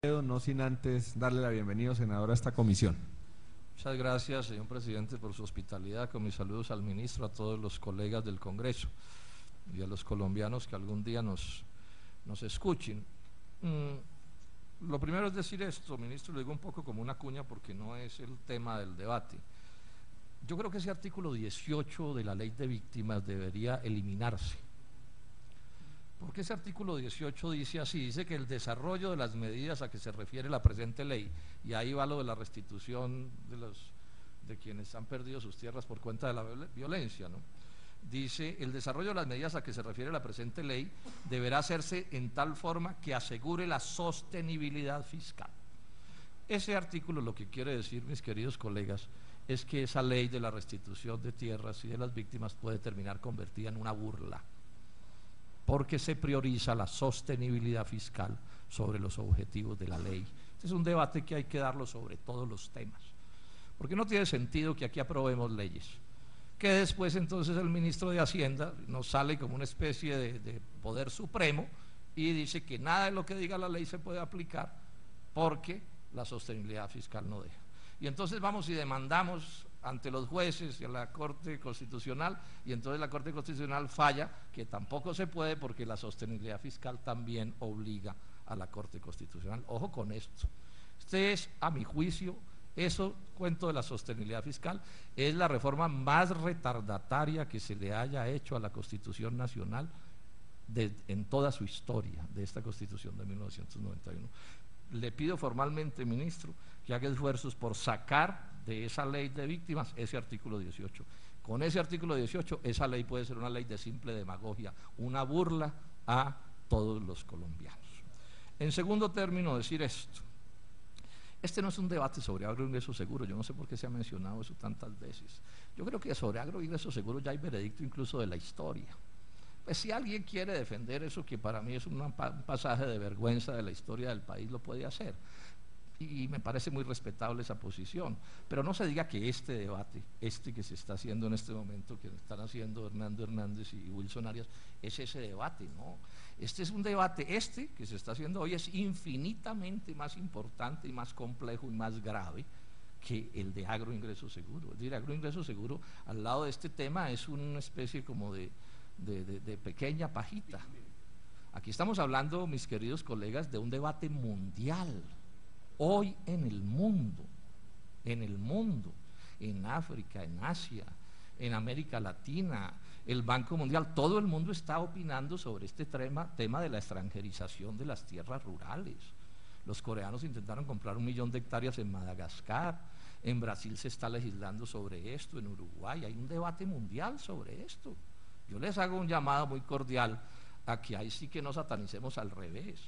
No sin antes darle la bienvenida, senador, a esta comisión. Muchas gracias, señor presidente, por su hospitalidad. Con mis saludos al ministro, a todos los colegas del Congreso y a los colombianos que algún día nos escuchen. Lo primero es decir esto, ministro, lo digo un poco como una cuña porque no es el tema del debate. Yo creo que ese artículo 18 de la Ley de Víctimas debería eliminarse. Porque ese artículo 18 dice así, dice que el desarrollo de las medidas a que se refiere la presente ley, y ahí va lo de la restitución de quienes han perdido sus tierras por cuenta de la violencia, ¿no? Dice, el desarrollo de las medidas a que se refiere la presente ley deberá hacerse en tal forma que asegure la sostenibilidad fiscal. Ese artículo lo que quiere decir, mis queridos colegas, es que esa ley de la restitución de tierras y de las víctimas puede terminar convertida en una burla, porque se prioriza la sostenibilidad fiscal sobre los objetivos de la ley. Este es un debate que hay que darlo sobre todos los temas, porque no tiene sentido que aquí aprobemos leyes, que después entonces el ministro de Hacienda nos sale como una especie de poder supremo y dice que nada de lo que diga la ley se puede aplicar porque la sostenibilidad fiscal no deja. Y entonces vamos y demandamos ante los jueces y a la Corte Constitucional, y entonces la Corte Constitucional falla que tampoco se puede porque la sostenibilidad fiscal también obliga a la Corte Constitucional. Ojo con esto. Este es, a mi juicio, eso, cuento de la sostenibilidad fiscal, es la reforma más retardataria que se le haya hecho a la Constitución Nacional en toda su historia de esta Constitución de 1991. Le pido formalmente, ministro, que haga esfuerzos por sacar de esa ley de víctimas ese artículo 18. Con ese artículo 18, esa ley puede ser una ley de simple demagogia, una burla a todos los colombianos. En segundo término, decir esto. Este no es un debate sobre agroingreso seguro, yo no sé por qué se ha mencionado eso tantas veces. Yo creo que sobre agroingreso seguro ya hay veredicto incluso de la historia. Pues si alguien quiere defender eso, que para mí es un pasaje de vergüenza de la historia del país, lo puede hacer. Y me parece muy respetable esa posición. Pero no se diga que este debate, este que se está haciendo en este momento, que están haciendo Hernando Hernández y Wilson Arias, es ese debate, ¿no? Este es un debate, este que se está haciendo hoy es infinitamente más importante y más complejo y más grave que el de agroingreso seguro. Es decir, agroingreso seguro al lado de este tema es una especie como de pequeña pajita. Aquí estamos hablando, mis queridos colegas, de un debate mundial. Hoy en el mundo, en África, en Asia, en América Latina, el Banco Mundial, todo el mundo está opinando sobre este tema de la extranjerización de las tierras rurales. Los coreanos intentaron comprar 1 millón de hectáreas en Madagascar, en Brasil se está legislando sobre esto, en Uruguay, hay un debate mundial sobre esto. Yo les hago un llamado muy cordial a que ahí sí que no satanicemos al revés.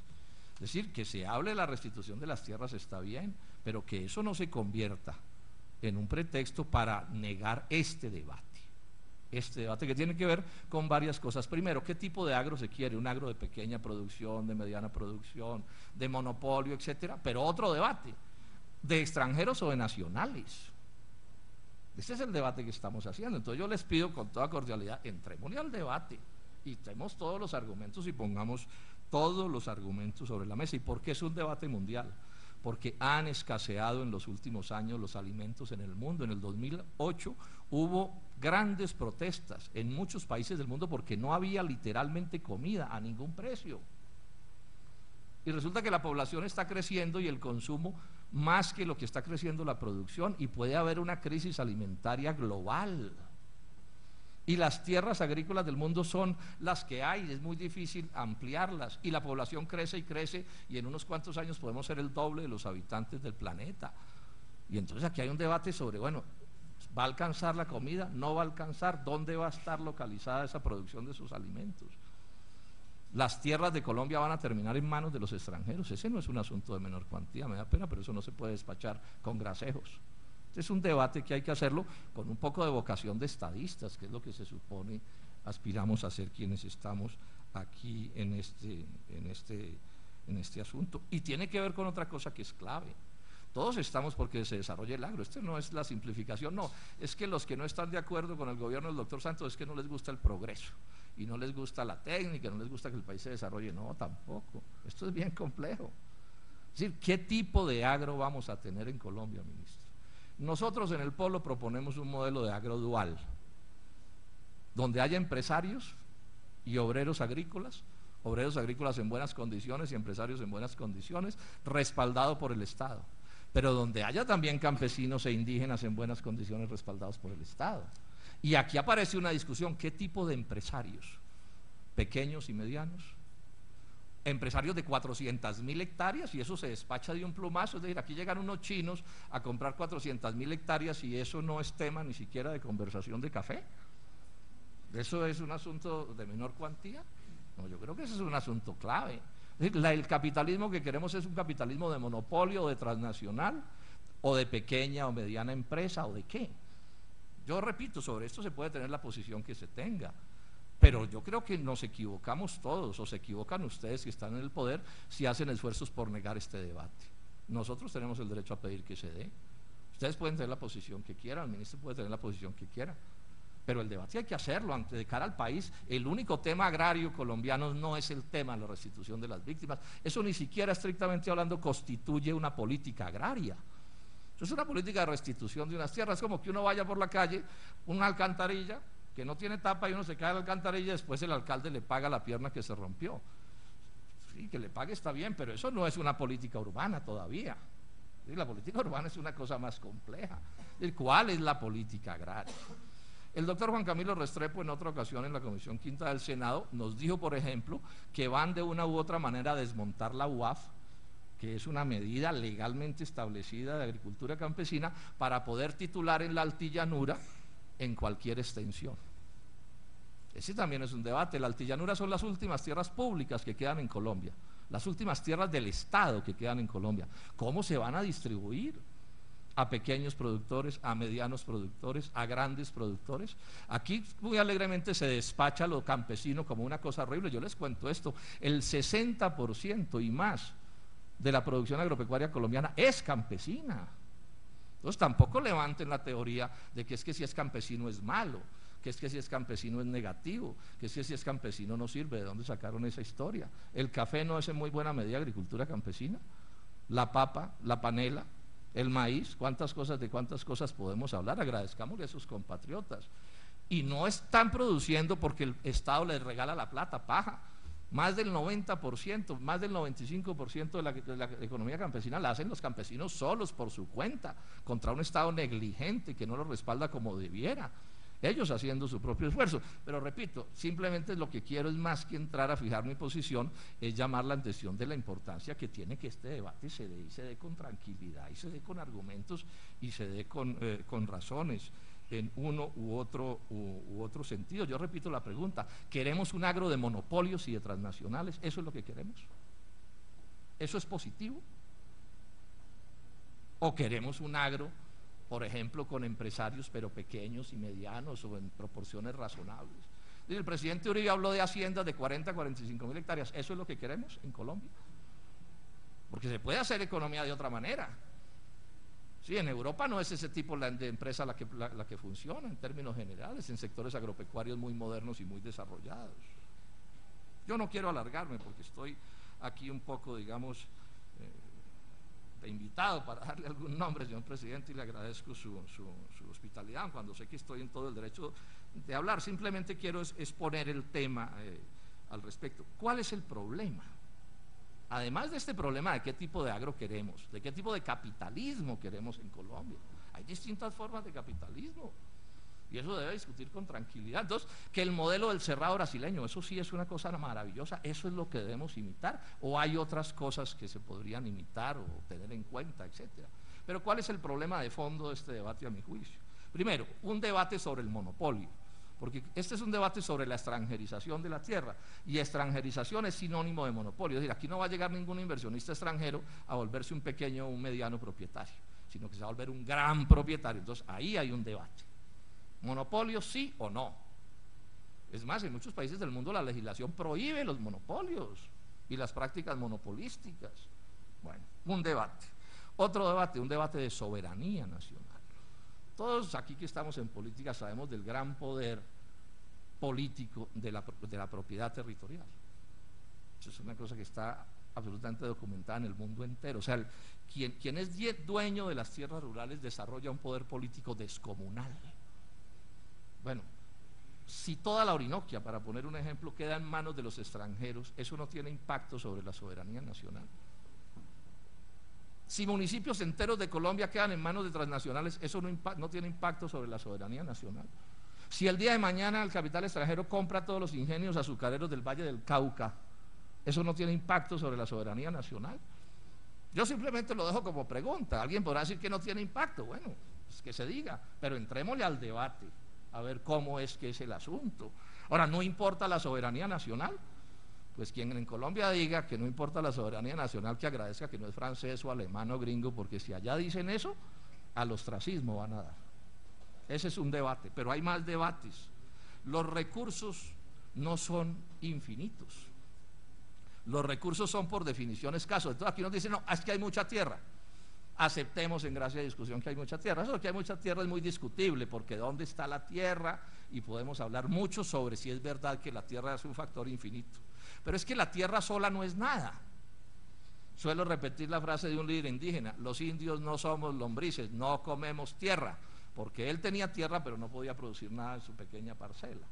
Es decir, que se hable de la restitución de las tierras está bien, pero que eso no se convierta en un pretexto para negar este debate que tiene que ver con varias cosas. Primero, ¿qué tipo de agro se quiere? Un agro de pequeña producción, de mediana producción, de monopolio, etcétera, pero otro debate, de extranjeros o de nacionales. Este es el debate que estamos haciendo. Entonces yo les pido con toda cordialidad, entremos al debate y tenemos todos los argumentos y pongamos todos los argumentos sobre la mesa. ¿Y por qué es un debate mundial? Porque han escaseado en los últimos años los alimentos en el mundo. En el 2008 hubo grandes protestas en muchos países del mundo porque no había literalmente comida a ningún precio. Y resulta que la población está creciendo y el consumo más que lo que está creciendo la producción, y puede haber una crisis alimentaria global. Y las tierras agrícolas del mundo son las que hay, es muy difícil ampliarlas, y la población crece y crece, y en unos cuantos años podemos ser el doble de los habitantes del planeta. Y entonces aquí hay un debate sobre, bueno, ¿va a alcanzar la comida? ¿No va a alcanzar? ¿Dónde va a estar localizada esa producción de esos alimentos? Las tierras de Colombia van a terminar en manos de los extranjeros. Ese no es un asunto de menor cuantía, me da pena, pero eso no se puede despachar con grasejos. Este es un debate que hay que hacerlo con un poco de vocación de estadistas, que es lo que se supone aspiramos a ser quienes estamos aquí en este asunto. Y tiene que ver con otra cosa que es clave. Todos estamos porque se desarrolle el agro. Esto no es la simplificación, no. Es que los que no están de acuerdo con el gobierno del doctor Santos es que no les gusta el progreso y no les gusta la técnica, no les gusta que el país se desarrolle. No, tampoco. Esto es bien complejo. Es decir, ¿qué tipo de agro vamos a tener en Colombia, ministro? Nosotros en el Polo proponemos un modelo de agro dual, donde haya empresarios y obreros agrícolas en buenas condiciones y empresarios en buenas condiciones, respaldado por el Estado, pero donde haya también campesinos e indígenas en buenas condiciones respaldados por el Estado. Y aquí aparece una discusión, ¿qué tipo de empresarios? Pequeños y medianos, empresarios de 400.000 hectáreas y eso se despacha de un plumazo, es decir, aquí llegan unos chinos a comprar 400.000 hectáreas y eso no es tema ni siquiera de conversación de café. ¿Eso es un asunto de menor cuantía? No, yo creo que ese es un asunto clave. Es decir, el capitalismo que queremos es un capitalismo de monopolio, o de transnacional, o de pequeña o mediana empresa, o de qué. Yo repito, sobre esto se puede tener la posición que se tenga, pero yo creo que nos equivocamos todos, o se equivocan ustedes que están en el poder si hacen esfuerzos por negar este debate. Nosotros tenemos el derecho a pedir que se dé. Ustedes pueden tener la posición que quieran, el ministro puede tener la posición que quiera, pero el debate hay que hacerlo de cara al país. El único tema agrario colombiano no es el tema de la restitución de las víctimas. Eso ni siquiera, estrictamente hablando, constituye una política agraria. Eso es una política de restitución de unas tierras. Es como que uno vaya por la calle, una alcantarilla que no tiene tapa y uno se cae en la alcantarilla y después el alcalde le paga la pierna que se rompió. Sí, que le pague está bien, pero eso no es una política urbana todavía. Sí, la política urbana es una cosa más compleja. ¿Cuál es la política agraria? El doctor Juan Camilo Restrepo en otra ocasión en la Comisión Quinta del Senado nos dijo, por ejemplo, que van de una u otra manera a desmontar la UAF, que es una medida legalmente establecida de agricultura campesina, para poder titular en la altillanura en cualquier extensión. Ese también es un debate. La altillanura son las últimas tierras públicas que quedan en Colombia, las últimas tierras del Estado que quedan en Colombia. ¿Cómo se van a distribuir? A pequeños productores, a medianos productores, a grandes productores. Aquí muy alegremente se despacha lo campesino como una cosa horrible. Yo les cuento esto, el 60% y más de la producción agropecuaria colombiana es campesina. Entonces tampoco levanten la teoría de que es que si es campesino es malo, que es que si es campesino es negativo, que es que si es campesino no sirve. ¿De dónde sacaron esa historia? El café no es en muy buena medida agricultura campesina, la papa, la panela, el maíz, de cuántas cosas podemos hablar. Agradezcámosle a esos compatriotas. Y no están produciendo porque el Estado les regala la plata, paja. Más del 90%, más del 95% de la economía campesina la hacen los campesinos solos por su cuenta, contra un Estado negligente que no los respalda como debiera. Ellos haciendo su propio esfuerzo. Pero repito, simplemente lo que quiero es, más que entrar a fijar mi posición, es llamar la atención de la importancia que tiene que este debate se dé, y se dé con tranquilidad, y se dé con argumentos, y se dé con razones, en uno u otro sentido. Yo repito la pregunta, ¿queremos un agro de monopolios y de transnacionales? ¿Eso es lo que queremos? ¿Eso es positivo? ¿O queremos un agro, por ejemplo, con empresarios pero pequeños y medianos, o en proporciones razonables? El presidente Uribe habló de haciendas de 40 a 45.000 hectáreas. ¿Eso es lo que queremos en Colombia? Porque se puede hacer economía de otra manera. Sí, en Europa no es ese tipo de empresa la que funciona en términos generales, en sectores agropecuarios muy modernos y muy desarrollados. Yo no quiero alargarme porque estoy aquí un poco, digamos, de invitado para darle algún nombre, señor presidente, y le agradezco su hospitalidad, cuando sé que estoy en todo el derecho de hablar. Simplemente quiero exponer el tema al respecto. ¿Cuál es el problema? Además de este problema de qué tipo de agro queremos, de qué tipo de capitalismo queremos en Colombia. Hay distintas formas de capitalismo y eso debe discutir con tranquilidad. Entonces, que el modelo del cerrado brasileño, eso sí es una cosa maravillosa, eso es lo que debemos imitar, o hay otras cosas que se podrían imitar o tener en cuenta, etcétera. Pero ¿cuál es el problema de fondo de este debate, a mi juicio? Primero, un debate sobre el monopolio, porque este es un debate sobre la extranjerización de la tierra, y extranjerización es sinónimo de monopolio. Es decir, aquí no va a llegar ningún inversionista extranjero a volverse un pequeño o un mediano propietario, sino que se va a volver un gran propietario. Entonces ahí hay un debate. ¿Monopolio sí o no? Es más, en muchos países del mundo la legislación prohíbe los monopolios y las prácticas monopolísticas. Bueno, un debate. Otro debate, un debate de soberanía nacional. Todos aquí que estamos en política sabemos del gran poder político de la propiedad territorial. Eso es una cosa que está absolutamente documentada en el mundo entero. O sea, quien es dueño de las tierras rurales desarrolla un poder político descomunal. Bueno, si toda la Orinoquia, para poner un ejemplo, queda en manos de los extranjeros, eso no tiene impacto sobre la soberanía nacional. Si municipios enteros de Colombia quedan en manos de transnacionales, eso no tiene impacto sobre la soberanía nacional. Si el día de mañana el capital extranjero compra todos los ingenios azucareros del Valle del Cauca, eso no tiene impacto sobre la soberanía nacional. Yo simplemente lo dejo como pregunta. Alguien podrá decir que no tiene impacto. Bueno, pues que se diga, pero entrémosle al debate a ver cómo es que es el asunto. Ahora, ¿no importa la soberanía nacional? Pues quien en Colombia diga que no importa la soberanía nacional, que agradezca que no es francés o alemán o gringo, porque si allá dicen eso, al ostracismo van a dar. Ese es un debate, pero hay más debates. Los recursos no son infinitos. Los recursos son por definición escasos. Entonces aquí nos dicen, no, es que hay mucha tierra. Aceptemos en gracia de discusión que hay mucha tierra. Eso de que hay mucha tierra es muy discutible, porque ¿dónde está la tierra? Y podemos hablar mucho sobre si es verdad que la tierra es un factor infinito. Pero es que la tierra sola no es nada. Suelo repetir la frase de un líder indígena: los indios no somos lombrices, no comemos tierra, porque él tenía tierra pero no podía producir nada en su pequeña parcela.